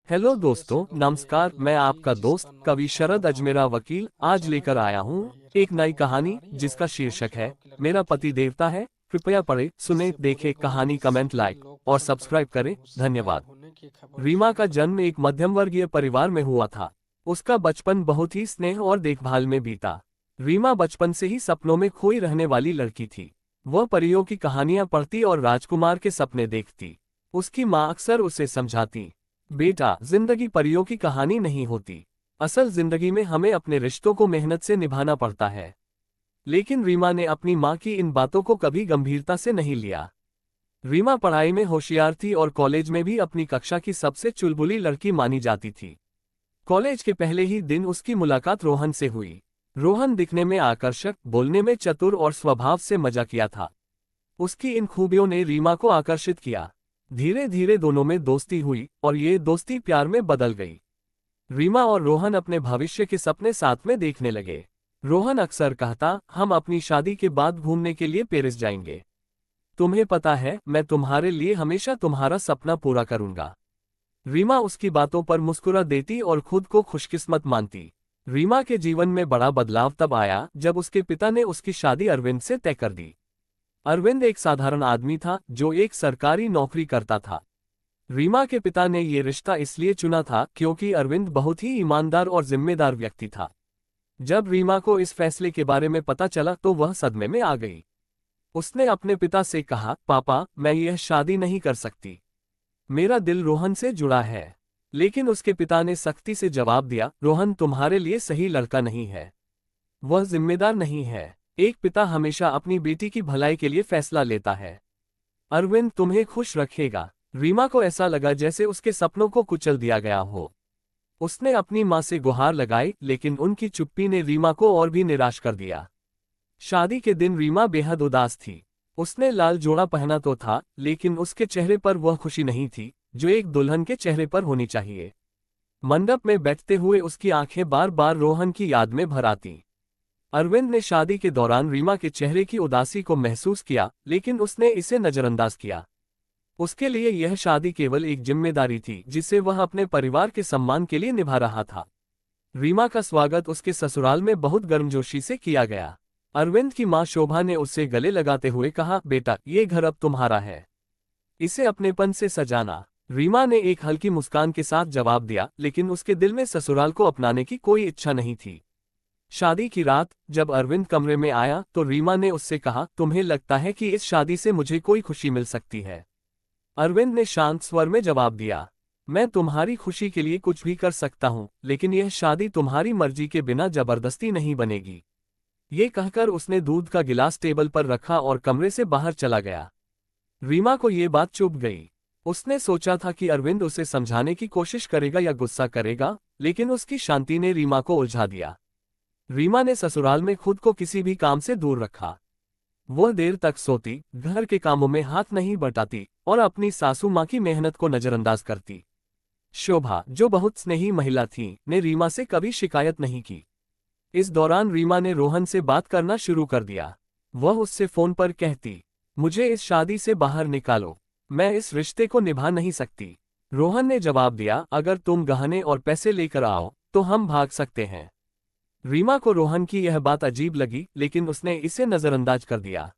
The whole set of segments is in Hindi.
हेलो दोस्तों, नमस्कार। मैं आपका दोस्त कवि शरद अजमेरा वकील आज लेकर आया हूँ एक नई कहानी जिसका शीर्षक है मेरा पति देवता है। कृपया पढ़े, सुने, देखे कहानी, कमेंट, लाइक और सब्सक्राइब करें। धन्यवाद। रीमा का जन्म एक मध्यम वर्गीय परिवार में हुआ था। उसका बचपन बहुत ही स्नेह और देखभाल में बीता। रीमा बचपन से ही सपनों में खोई रहने वाली लड़की थी। वह परियों की कहानियां पढ़ती और राजकुमार के सपने देखती। उसकी माँ अक्सर उसे समझाती, बेटा, जिंदगी परियों की कहानी नहीं होती। असल जिंदगी में हमें अपने रिश्तों को मेहनत से निभाना पड़ता है। लेकिन रीमा ने अपनी माँ की इन बातों को कभी गंभीरता से नहीं लिया। रीमा पढ़ाई में होशियार थी और कॉलेज में भी अपनी कक्षा की सबसे चुलबुली लड़की मानी जाती थी। कॉलेज के पहले ही दिन उसकी मुलाकात रोहन से हुई। रोहन दिखने में आकर्षक, बोलने में चतुर और स्वभाव से मजाकिया था। उसकी इन खूबियों ने रीमा को आकर्षित किया। धीरे धीरे दोनों में दोस्ती हुई और ये दोस्ती प्यार में बदल गई। रीमा और रोहन अपने भविष्य के सपने साथ में देखने लगे। रोहन अक्सर कहता, हम अपनी शादी के बाद घूमने के लिए पेरिस जाएंगे। तुम्हें पता है, मैं तुम्हारे लिए हमेशा तुम्हारा सपना पूरा करूंगा। रीमा उसकी बातों पर मुस्कुरा देती और खुद को खुशकिस्मत मानती। रीमा के जीवन में बड़ा बदलाव तब आया जब उसके पिता ने उसकी शादी अरविंद से तय कर दी। अरविंद एक साधारण आदमी था जो एक सरकारी नौकरी करता था। रीमा के पिता ने ये रिश्ता इसलिए चुना था क्योंकि अरविंद बहुत ही ईमानदार और जिम्मेदार व्यक्ति था। जब रीमा को इस फैसले के बारे में पता चला तो वह सदमे में आ गई। उसने अपने पिता से कहा, पापा, मैं यह शादी नहीं कर सकती। मेरा दिल रोहन से जुड़ा है। लेकिन उसके पिता ने सख्ती से जवाब दिया, रोहन तुम्हारे लिए सही लड़का नहीं है। वह जिम्मेदार नहीं है। एक पिता हमेशा अपनी बेटी की भलाई के लिए फैसला लेता है। अरविंद तुम्हें खुश रखेगा। रीमा को ऐसा लगा जैसे उसके सपनों को कुचल दिया गया हो। उसने अपनी माँ से गुहार लगाई, लेकिन उनकी चुप्पी ने रीमा को और भी निराश कर दिया। शादी के दिन रीमा बेहद उदास थी। उसने लाल जोड़ा पहना तो था, लेकिन उसके चेहरे पर वह खुशी नहीं थी जो एक दुल्हन के चेहरे पर होनी चाहिए। मंडप में बैठते हुए उसकी आंखें बार बार रोहन की याद में भर आती। अरविंद ने शादी के दौरान रीमा के चेहरे की उदासी को महसूस किया, लेकिन उसने इसे नजरअंदाज किया। उसके लिए यह शादी केवल एक जिम्मेदारी थी जिसे वह अपने परिवार के सम्मान के लिए निभा रहा था। रीमा का स्वागत उसके ससुराल में बहुत गर्मजोशी से किया गया। अरविंद की मां शोभा ने उससे गले लगाते हुए कहा, बेटा, ये घर अब तुम्हारा है। इसे अपनेपन से सजाना। रीमा ने एक हल्की मुस्कान के साथ जवाब दिया, लेकिन उसके दिल में ससुराल को अपनाने की कोई इच्छा नहीं थी। शादी की रात जब अरविंद कमरे में आया तो रीमा ने उससे कहा, तुम्हें लगता है कि इस शादी से मुझे कोई खुशी मिल सकती है? अरविंद ने शांत स्वर में जवाब दिया, मैं तुम्हारी खुशी के लिए कुछ भी कर सकता हूं, लेकिन यह शादी तुम्हारी मर्जी के बिना जबरदस्ती नहीं बनेगी। ये कहकर उसने दूध का गिलास टेबल पर रखा और कमरे से बाहर चला गया। रीमा को ये बात चुभ गई। उसने सोचा था कि अरविंद उसे समझाने की कोशिश करेगा या गुस्सा करेगा, लेकिन उसकी शांति ने रीमा को उलझा दिया। रीमा ने ससुराल में खुद को किसी भी काम से दूर रखा। वह देर तक सोती, घर के कामों में हाथ नहीं बटाती और अपनी सासू माँ की मेहनत को नजरअंदाज करती। शोभा, जो बहुत स्नेही महिला थी, ने रीमा से कभी शिकायत नहीं की। इस दौरान रीमा ने रोहन से बात करना शुरू कर दिया। वह उससे फोन पर कहती, मुझे इस शादी से बाहर निकालो, मैं इस रिश्ते को निभा नहीं सकती। रोहन ने जवाब दिया, अगर तुम गहने और पैसे लेकर आओ तो हम भाग सकते हैं। रीमा को रोहन की यह बात अजीब लगी, लेकिन उसने इसे नजरअंदाज कर दिया।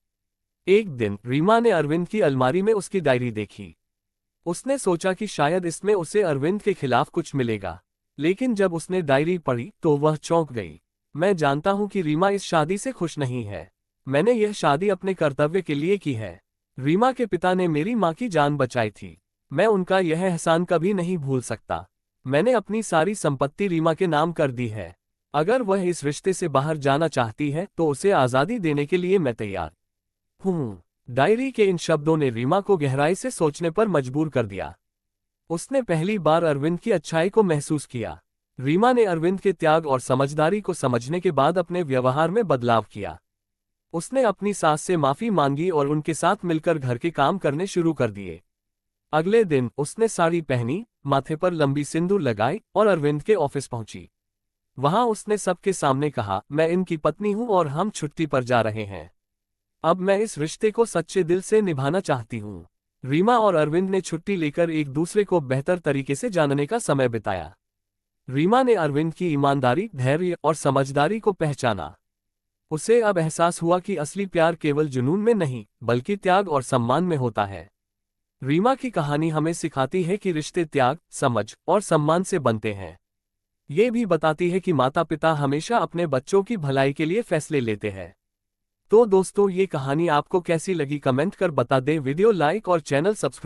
एक दिन रीमा ने अरविंद की अलमारी में उसकी डायरी देखी। उसने सोचा कि शायद इसमें उसे अरविंद के खिलाफ कुछ मिलेगा, लेकिन जब उसने डायरी पढ़ी तो वह चौंक गई। मैं जानता हूं कि रीमा इस शादी से खुश नहीं है। मैंने यह शादी अपने कर्तव्य के लिए की है। रीमा के पिता ने मेरी माँ की जान बचाई थी। मैं उनका यह एहसान कभी नहीं भूल सकता। मैंने अपनी सारी संपत्ति रीमा के नाम कर दी है। अगर वह इस रिश्ते से बाहर जाना चाहती है तो उसे आज़ादी देने के लिए मैं तैयार हूँ। डायरी के इन शब्दों ने रीमा को गहराई से सोचने पर मजबूर कर दिया। उसने पहली बार अरविंद की अच्छाई को महसूस किया। रीमा ने अरविंद के त्याग और समझदारी को समझने के बाद अपने व्यवहार में बदलाव किया। उसने अपनी सास से माफी मांगी और उनके साथ मिलकर घर के काम करने शुरू कर दिए। अगले दिन उसने साड़ी पहनी, माथे पर लंबी सिंदूर लगाई और अरविंद के ऑफिस पहुंची। वहां उसने सबके सामने कहा, मैं इनकी पत्नी हूं और हम छुट्टी पर जा रहे हैं। अब मैं इस रिश्ते को सच्चे दिल से निभाना चाहती हूं। रीमा और अरविंद ने छुट्टी लेकर एक दूसरे को बेहतर तरीके से जानने का समय बिताया। रीमा ने अरविंद की ईमानदारी, धैर्य और समझदारी को पहचाना। उसे अब एहसास हुआ कि असली प्यार केवल जुनून में नहीं, बल्कि त्याग और सम्मान में होता है। रीमा की कहानी हमें सिखाती है कि रिश्ते त्याग, समझ और सम्मान से बनते हैं। ये भी बताती है कि माता पिता हमेशा अपने बच्चों की भलाई के लिए फैसले लेते हैं। तो दोस्तों, ये कहानी आपको कैसी लगी कमेंट कर बता दें। वीडियो लाइक और चैनल सब्सक्राइब